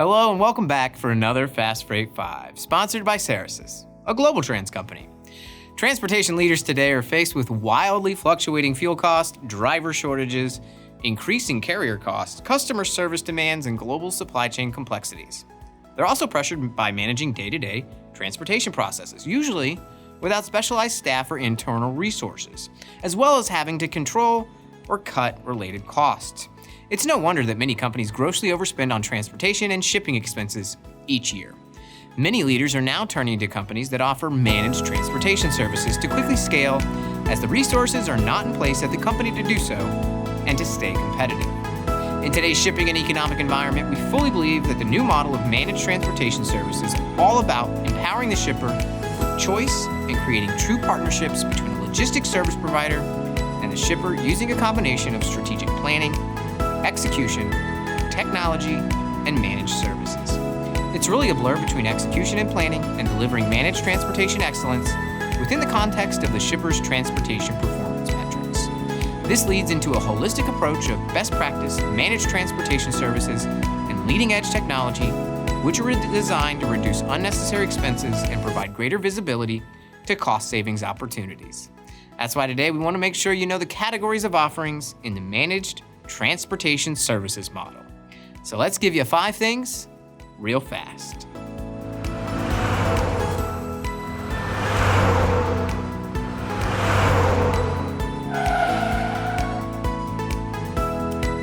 Hello and welcome back for another Fast Freight 5, sponsored by Ceresys, a global trans company. Transportation leaders today are faced with wildly fluctuating fuel costs, driver shortages, increasing carrier costs, customer service demands, and global supply chain complexities. They're also pressured by managing day-to-day transportation processes, usually without specialized staff or internal resources, as well as having to control or cut related costs. It's no wonder that many companies grossly overspend on transportation and shipping expenses each year. Many leaders are now turning to companies that offer managed transportation services to quickly scale, as the resources are not in place at the company to do so and to stay competitive. In today's shipping and economic environment, we fully believe that the new model of managed transportation services is all about empowering the shipper with choice and creating true partnerships between a logistics service provider and the shipper, using a combination of strategic planning, execution, technology, and managed services. It's really a blur between execution and planning and delivering managed transportation excellence within the context of the shipper's transportation performance metrics. This leads into a holistic approach of best practice managed transportation services and leading-edge technology, which are designed to reduce unnecessary expenses and provide greater visibility to cost savings opportunities. That's why today we want to make sure you know the categories of offerings in the Managed Transportation Services Model. So let's give you 5 things real fast.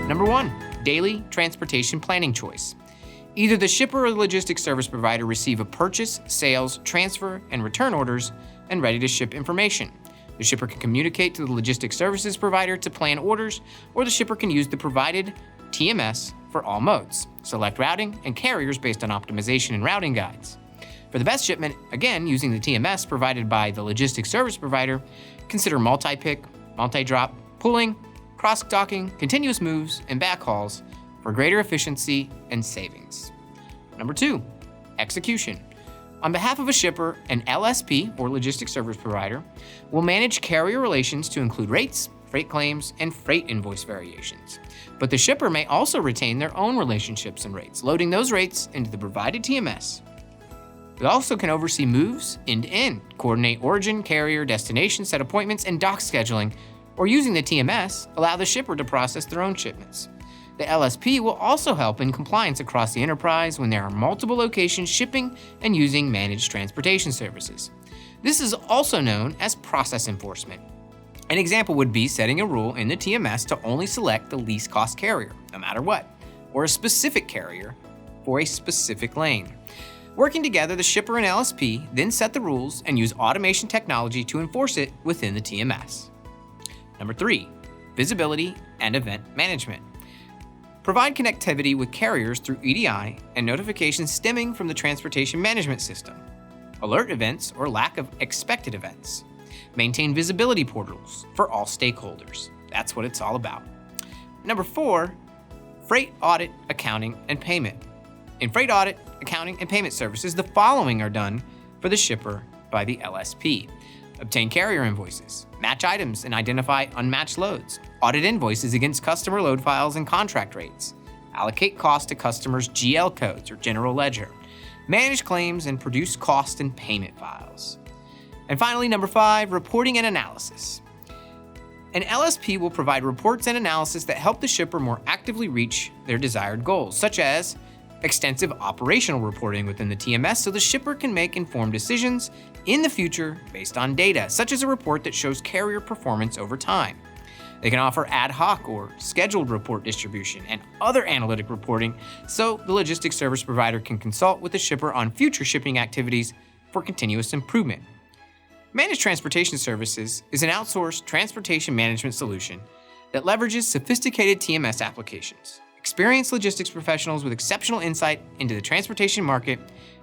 Number 1, daily transportation planning choice. Either the shipper or the logistics service provider receive a purchase, sales, transfer, and return orders and ready-to-ship information. The shipper can communicate to the logistics services provider to plan orders, or the shipper can use the provided TMS for all modes, select routing and carriers based on optimization and routing guides. For the best shipment, again, using the TMS provided by the logistics service provider, consider multi-pick, multi-drop, pooling, cross-docking, continuous moves, and backhauls for greater efficiency and savings. Number 2, execution. On behalf of a shipper, an LSP, or logistics service provider, will manage carrier relations to include rates, freight claims, and freight invoice variations. But the shipper may also retain their own relationships and rates, loading those rates into the provided TMS. It also can oversee moves end-to-end, coordinate origin, carrier, destination, set appointments, and dock scheduling, or using the TMS, allow the shipper to process their own shipments. The LSP will also help in compliance across the enterprise when there are multiple locations shipping and using managed transportation services. This is also known as process enforcement. An example would be setting a rule in the TMS to only select the least cost carrier, no matter what, or a specific carrier for a specific lane. Working together, the shipper and LSP then set the rules and use automation technology to enforce it within the TMS. Number 3, visibility and event management. Provide connectivity with carriers through EDI and notifications stemming from the transportation management system. Alert events or lack of expected events. Maintain visibility portals for all stakeholders. That's what it's all about. Number 4, freight audit, accounting, and payment. In freight audit, accounting, and payment services, the following are done for the shipper by the LSP. Obtain carrier invoices, match items and identify unmatched loads, audit invoices against customer load files and contract rates, allocate costs to customers' GL codes or general ledger, manage claims and produce cost and payment files. And finally, number 5, reporting and analysis. An LSP will provide reports and analysis that help the shipper more actively reach their desired goals, such as extensive operational reporting within the TMS so the shipper can make informed decisions in the future based on data, such as a report that shows carrier performance over time. They can offer ad hoc or scheduled report distribution and other analytic reporting so the logistics service provider can consult with the shipper on future shipping activities for continuous improvement. Managed Transportation Services is an outsourced transportation management solution that leverages sophisticated TMS applications, experienced logistics professionals with exceptional insight into the transportation market,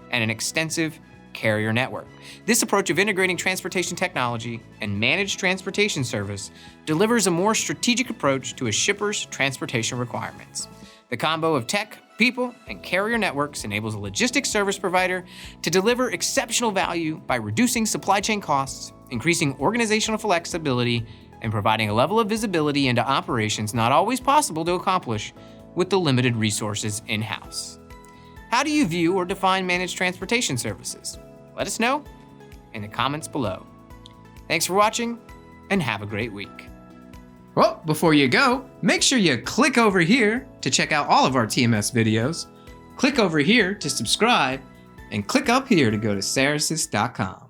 and an extensive carrier network. This approach of integrating transportation technology and managed transportation service delivers a more strategic approach to a shipper's transportation requirements. The combo of tech, people, and carrier networks enables a logistics service provider to deliver exceptional value by reducing supply chain costs, increasing organizational flexibility, and providing a level of visibility into operations not always possible to accomplish with the limited resources in-house. How do you view or define managed transportation services? Let us know in the comments below. Thanks for watching, and have a great week. Well, before you go, make sure you click over here to check out all of our TMS videos, click over here to subscribe, and click up here to go to Cerasis.com.